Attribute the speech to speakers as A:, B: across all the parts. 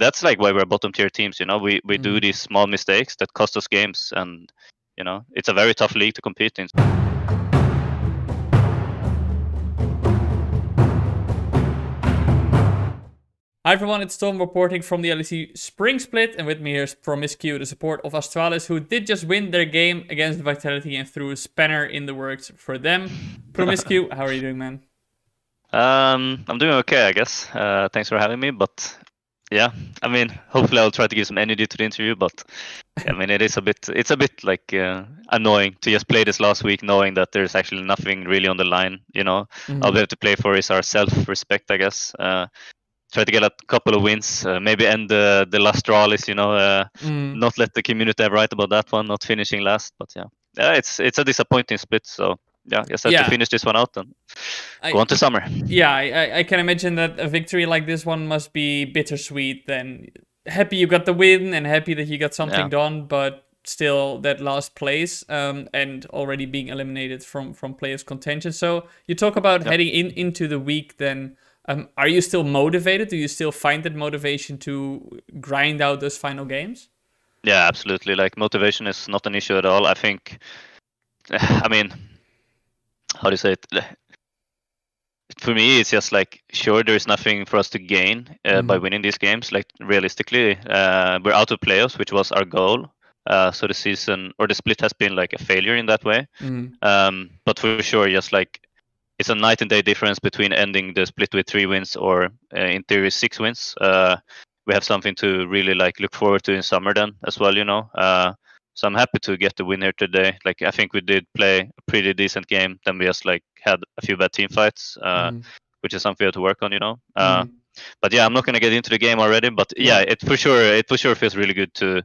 A: that's like why we're bottom tier teams. You know, we do these small mistakes that cost us games, and you know, it's a very tough league to compete in.
B: Hi everyone, it's Tom reporting from the LEC Spring Split, and with me here is promisq, the support of Astralis, who did just win their game against Vitality and threw a spanner in the works for them. promisq, how are you doing, man?
A: I'm doing okay, I guess. Thanks for having me, but yeah, I mean, hopefully I'll try to give some energy to the interview, but I mean, it's a bit like annoying to just play this last week knowing that there's actually nothing really on the line, you know. All we have to play for is our self-respect, I guess. Try to get a couple of wins, maybe end the Astralis, you know, not let the community write about that one, not finishing last, but yeah, it's a disappointing split, so yeah, just have to finish this one out and go on to summer.
B: Yeah, I can imagine that a victory like this one must be bittersweet. Then happy you got the win and happy that you got something done, but still that last place and already being eliminated from players' contention. So you talk about heading into the week then. Are you still motivated? Do you still find that motivation to grind out those final games?
A: Yeah, absolutely. Like, motivation is not an issue at all. I think, I mean, how do you say it? For me, it's just like, sure, there's nothing for us to gain by winning these games. Like, realistically, we're out of playoffs, which was our goal. So the season or the split has been like a failure in that way. But for sure, just like, it's a night and day difference between ending the split with 3 wins or in theory 6 wins. We have something to really like look forward to in summer then as well, you know. So I'm happy to get the winner today. Like, I think we did play a pretty decent game. Then we just like had a few bad team fights, which is something we have to work on, you know. But yeah, I'm not gonna get into the game already. But yeah, it for sure feels really good to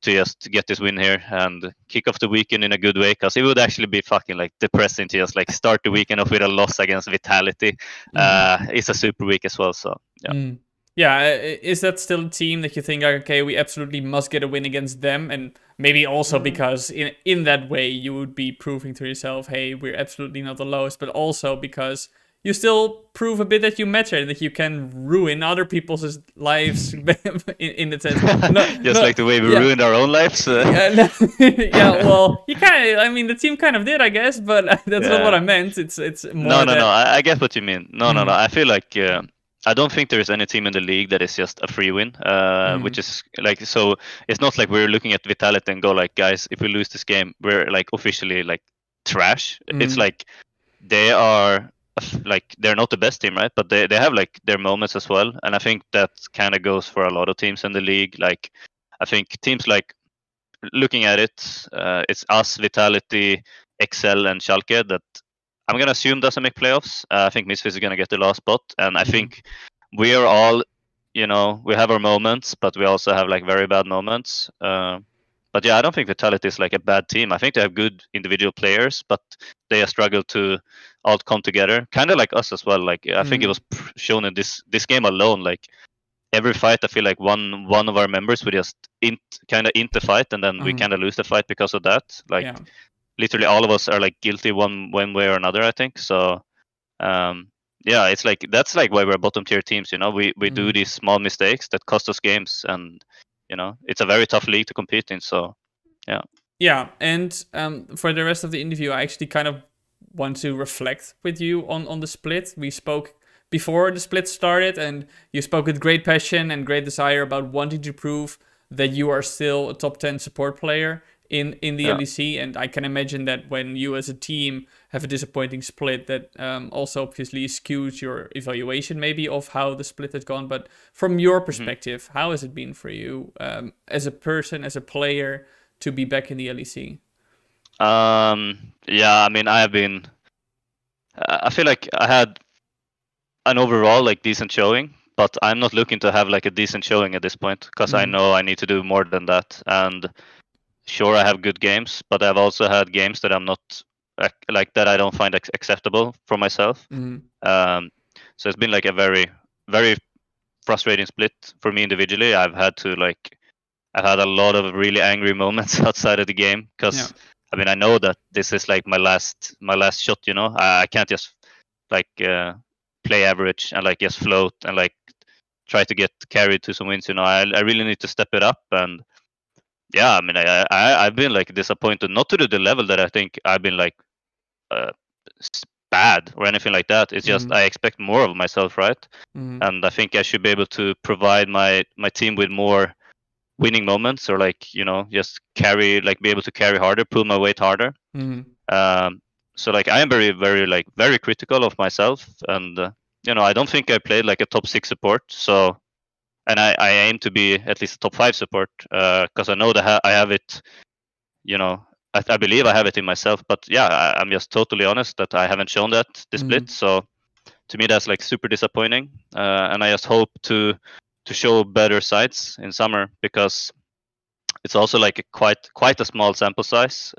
A: just get this win here and kick off the weekend in a good way, because it would actually be fucking like depressing to just like start the weekend off with a loss against Vitality. It's a super week as well, so yeah.
B: Yeah, is that still a team that you think, okay, we absolutely must get a win against them? And maybe also because in that way you would be proving to yourself, hey, we're absolutely not the lowest, but also because you still prove a bit that you matter, that you can ruin other people's lives in the sense.
A: Like the way we ruined our own lives.
B: Yeah, well, you kind of, I mean, the team kind of did, I guess, but that's not what I meant. It's more
A: No, I get what you mean. No. I feel like I don't think there is any team in the league that is just a free win, which is like, so it's not like we're looking at Vitality and go like, guys, if we lose this game, we're like officially like trash. It's like they are like, they're not the best team, right? But they have like their moments as well, and I think that kind of goes for a lot of teams in the league. Like, I think teams like, looking at it, it's us, Vitality, Excel, and Schalke that I'm gonna assume doesn't make playoffs. I think Misfits is gonna get the last spot, and I think we are all, you know, we have our moments, but we also have like very bad moments. But yeah, I don't think Vitality is like a bad team. I think they have good individual players, but they have struggled to all come together, kind of like us as well. Like, I think it was shown in this game alone. Like, every fight, I feel like one of our members would just kind of int the fight, and then we kind of lose the fight because of that. Like, literally all of us are like guilty one way or another, I think. So yeah, it's like, that's like why we're bottom tier teams, you know. We do these small mistakes that cost us games, and you know, it's a very tough league to compete in. So
B: yeah. And for the rest of the interview, I actually kind of want to reflect with you on the split. We spoke before the split started, and you spoke with great passion and great desire about wanting to prove that you are still a top 10 support player in the LEC. And I can imagine that when you as a team have a disappointing split, that also obviously skews your evaluation maybe of how the split has gone. But from your perspective, how has it been for you as a person, as a player, to be back in the LEC?
A: Yeah, I mean, I feel like I had an overall like decent showing, but I'm not looking to have like a decent showing at this point, because I know I need to do more than that. And sure, I have good games, but I've also had games that I'm not like, that I don't find acceptable for myself. So it's been like a very, very frustrating split for me individually. I've had a lot of really angry moments outside of the game, because I mean, I know that this is like my last shot, you know. I can't just like play average and like just float and like try to get carried to some wins. You know, I really need to step it up. And yeah, I mean, I've been like disappointed, not to the level that I think I've been like bad or anything like that. It's just I expect more of myself, right? And I think I should be able to provide my team with more winning moments, or like, you know, just carry, like be able to carry harder, pull my weight harder. So like I am very critical of myself, and you know, I don't think I played like a top 6 support. So, and I aim to be at least a top 5 support, because I know that I have it, you know, I believe I have it in myself. But yeah, I'm just totally honest that I haven't shown that this split. So to me, that's like super disappointing, and I just hope to show better sides in summer, because it's also like quite a small sample size.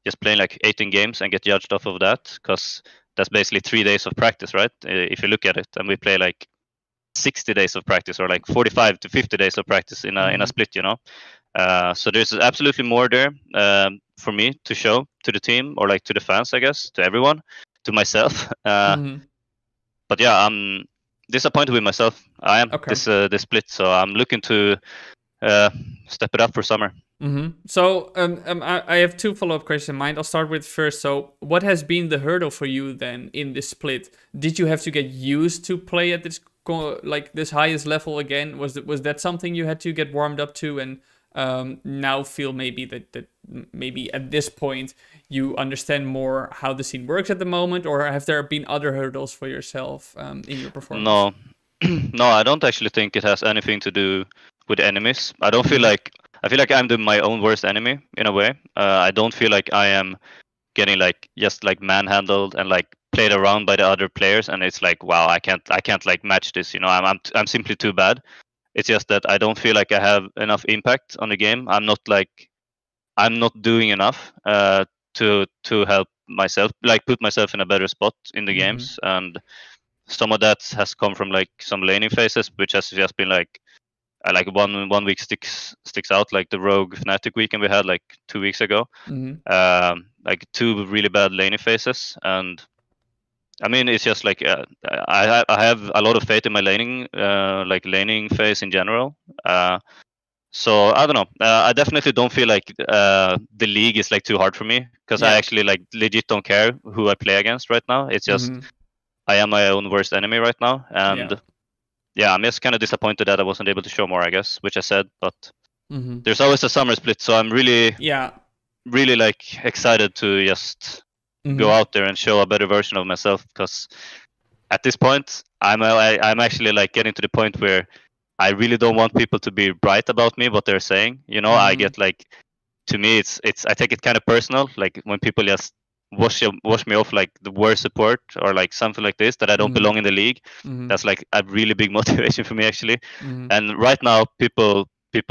A: Just playing like 18 games and get judged off of that, because that's basically 3 days of practice, right? If you look at it, and we play like 60 days of practice, or like 45 to 50 days of practice in a split, you know. So there's absolutely more there for me to show to the team, or like to the fans, I guess, to everyone, to myself. But yeah, I'm disappointed with myself. I am this split, so I'm looking to step it up for summer.
B: So I have 2 follow-up questions in mind. I'll start with first. So what has been the hurdle for you then in this split? Did you have to get used to play at this this highest level again? Was that something you had to get warmed up to, and now feel maybe that maybe at this point you understand more how the scene works at the moment, or have there been other hurdles for yourself in your performance?
A: No, no, I don't actually think it has anything to do with enemies. I don't feel like I'm my own worst enemy in a way. I don't feel like I am getting like just like manhandled and like played around by the other players, and it's like, wow, I can't like match this. You know, I'm simply too bad. It's just that I don't feel like I have enough impact on the game. I'm not doing enough to help myself, like put myself in a better spot in the games. And some of that has come from like some laning phases, which has just been like one week sticks out, like the Rogue Fnatic weekend we had like 2 weeks ago. Like 2 really bad laning phases. And I mean, it's just like I have a lot of faith in my laning phase in general. So I don't know. I definitely don't feel like the league is like too hard for me, because I actually like legit don't care who I play against right now. It's just I am my own worst enemy right now, and yeah, I'm just kind of disappointed that I wasn't able to show more, I guess, which I said. But there's always a summer split, so I'm really like excited to just go out there and show a better version of myself, because at this point I'm actually like getting to the point where I really don't want people to be right about me, what they're saying. You know, I get like, to me it's I take it kind of personal, like when people just wash me off like the worst support, or like something like this, that I don't belong in the league. That's like a really big motivation for me, actually. And right now people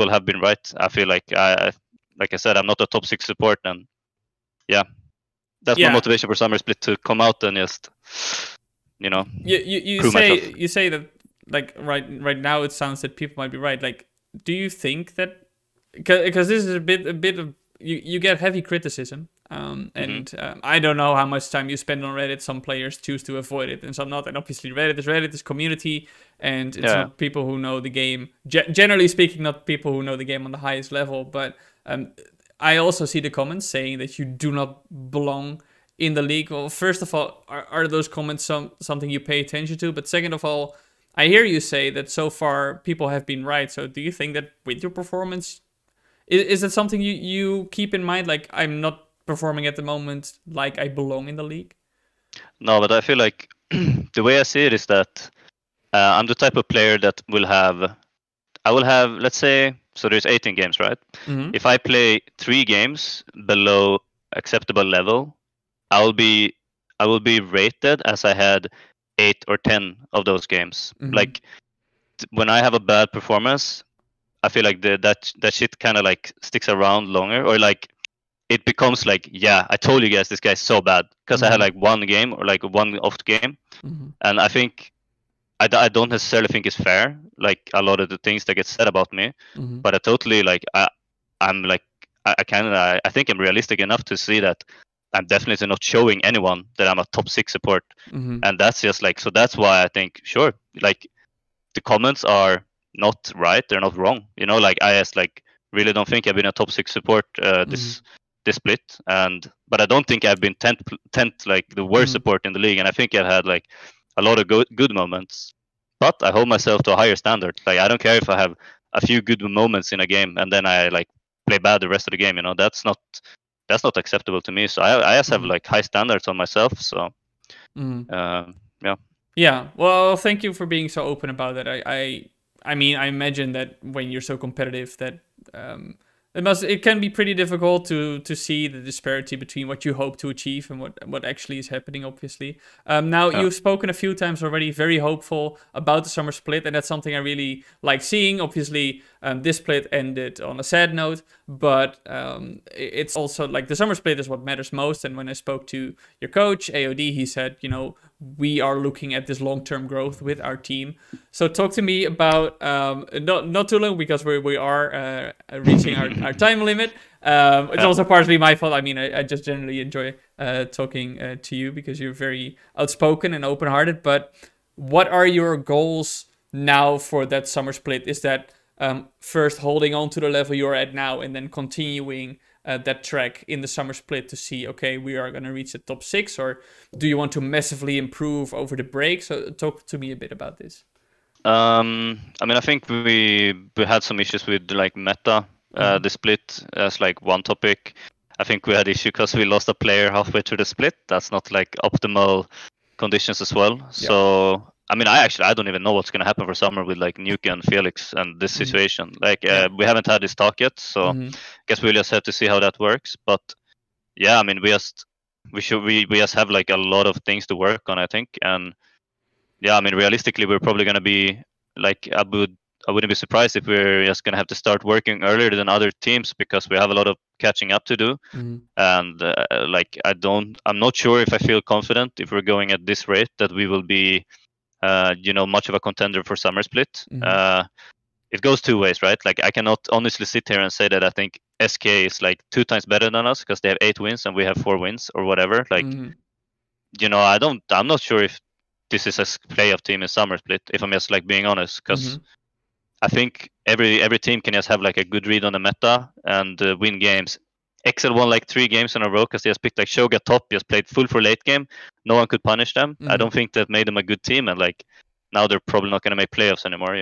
A: have been right. I feel like like I said, I'm not a top 6 support, and yeah, that's my motivation for summer split, to come out and just, you know,
B: you say that like right now it sounds that people might be right. Like, do you think that, because this is a bit of you get heavy criticism, and I don't know how much time you spend on Reddit. Some players choose to avoid it and some not, and obviously Reddit is community, and it's not people who know the game, generally speaking, not people who know the game on the highest level. But I also see the comments saying that you do not belong in the league. Well, first of all, are those comments something you pay attention to? But second of all, I hear you say that so far people have been right. So do you think that with your performance, is it something you keep in mind? Like, I'm not performing at the moment like I belong in the league?
A: No, but I feel like the way I see it is that I'm the type of player that I will have, let's say, so there's 18 games, right? If I play 3 games below acceptable level, I will be rated as I had 8 or 10 of those games. Like when I have a bad performance, I feel like that shit kind of like sticks around longer, or like it becomes like, yeah, I told you guys this guy's so bad, because I had like 1 game, or like 1 off game. And I think I don't necessarily think it's fair, like a lot of the things that get said about me. But I totally like I'm like I think I'm realistic enough to see that I'm definitely not showing anyone that I'm a top 6 support. And that's just like, so that's why I think, sure, like the comments are not right, they're not wrong. You know, like I just like really don't think I've been a top 6 support this split, but I don't think I've been 10th like the worst support in the league, and I think I've had like a lot of good moments. But I hold myself to a higher standard. Like I don't care if I have a few good moments in a game and then I like play bad the rest of the game. You know, that's not acceptable to me. So I just have like high standards on myself. So yeah.
B: Yeah. Well, thank you for being so open about that. I mean, I imagine that when you're so competitive that it can be pretty difficult to see the disparity between what you hope to achieve and what actually is happening, obviously. Now, you've spoken a few times already, very hopeful about the summer split, and that's something I really like seeing. Obviously, this split ended on a sad note, but it's also like the summer split is what matters most. And when I spoke to your coach, AOD, he said, you know, we are looking at this long-term growth with our team. So talk to me about, not too long because we are reaching our time limit. It's also partially my fault. I mean, I just generally enjoy talking to you because you're very outspoken and open-hearted. But what are your goals now for that summer split? Is that first holding on to the level you're at now and then continuing that track in the summer split to see, okay, we are going to reach the top 6, or do you want to massively improve over the break? So talk to me a bit about this.
A: I mean, I think we had some issues with like meta, the split as like one topic. I think we had issue because we lost a player halfway through the split. That's not like optimal conditions as well. Yeah. So I mean, I don't even know what's going to happen for summer with like Nuke and Felix and this situation. Like we haven't had this talk yet, so I guess we'll just have to see how that works. But yeah, I mean, we just have like a lot of things to work on, I think. And yeah, I mean, realistically, we're probably going to be like I wouldn't be surprised if we're just going to have to start working earlier than other teams because we have a lot of catching up to do. And like I'm not sure if I feel confident if we're going at this rate that we will be much of a contender for summer split. It goes two ways, right? Like I cannot honestly sit here and say that I think SK is like 2 times better than us because they have 8 wins and we have 4 wins or whatever. Like, I'm not sure if this is a playoff team in summer split, if I'm just like being honest, because I think every team can just have like a good read on the meta and win games. Excel won like 3 games in a row because they just picked like Shoga top, just played full for late game. No one could punish them. I don't think that made them a good team, and like now they're probably not going to make playoffs anymore.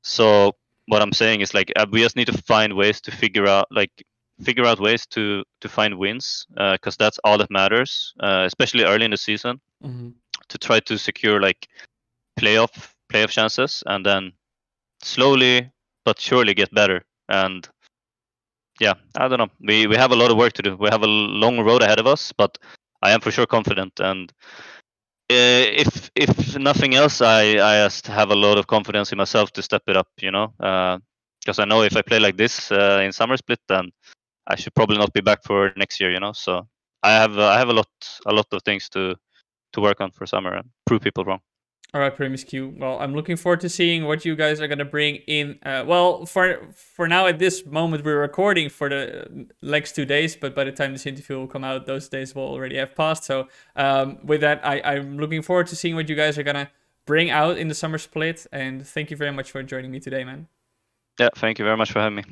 A: So what I'm saying is like we just need to find ways to figure out ways to find wins because that's all that matters, especially early in the season, to try to secure like playoff chances, and then slowly but surely get better. And yeah, I don't know. We have a lot of work to do. We have a long road ahead of us, but I am for sure confident. And if nothing else, I just have a lot of confidence in myself to step it up. Because I know if I play like this in summer split, then I should probably not be back for next year. So I have a lot of things to work on for summer and prove people wrong.
B: All right, promisq. Well, I'm looking forward to seeing what you guys are going to bring in. Well, for now, at this moment, we're recording for the next 2 days, but by the time this interview will come out, those days will already have passed. So with that, I'm looking forward to seeing what you guys are going to bring out in the summer split. And thank you very much for joining me today, man.
A: Yeah, thank you very much for having me.